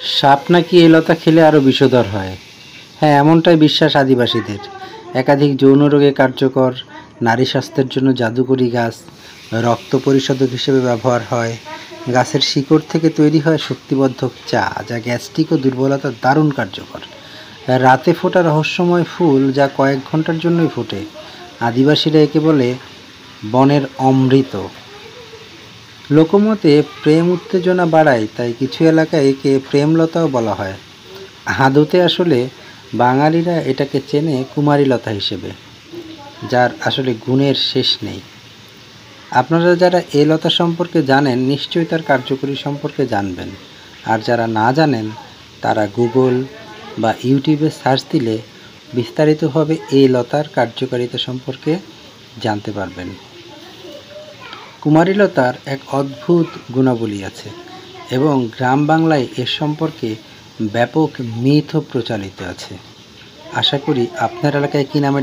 সাপ নাকি এই লতা খেলে আরও বিষধর হয়। হ্যাঁ, এমনটাই বিশ্বাস আদিবাসীদের। একাধিক যৌন রোগে কার্যকর, নারী স্বাস্থ্যের জন্য জাদুকরি গাছ, রক্ত পরিশোধক হিসেবে ব্যবহার হয়। গাছের শিকড় থেকে তৈরি হয় শক্তিবর্ধক চা, যা গ্যাস্ট্রিক ও দুর্বলতার দারুণ কার্যকর। রাতে ফোটা রহস্যময় ফুল, যা কয়েক ঘন্টার জন্যই ফোটে। আদিবাসীরা একে বলে বনের অমৃত। লোকমতে প্রেম উত্তেজনা বাড়ায়, তাই কিছু এলাকায় একে প্রেমলতাও বলা হয়। আদতে আসলে বাঙালিরা এটাকে চেনে কুমারীলতা হিসেবে, যার আসলে গুণের শেষ নেই। আপনারা যারা এই লতা সম্পর্কে জানেন, নিশ্চয়ই তার কার্যকরী সম্পর্কে জানবেন। আর যারা না জানেন, তারা গুগল বা ইউটিউবে সার্চ দিলে বিস্তারিতভাবে এই লতার কার্যকারিতা সম্পর্কে জানতে পারবেন। কুমারীলতার এক অদ্ভুত গুণাবলী আছে এবং গ্রাম বাংলায় এর সম্পর্কে ব্যাপক মিথও প্রচলিত আছে। আশা করি আপনার এলাকায় কী নামে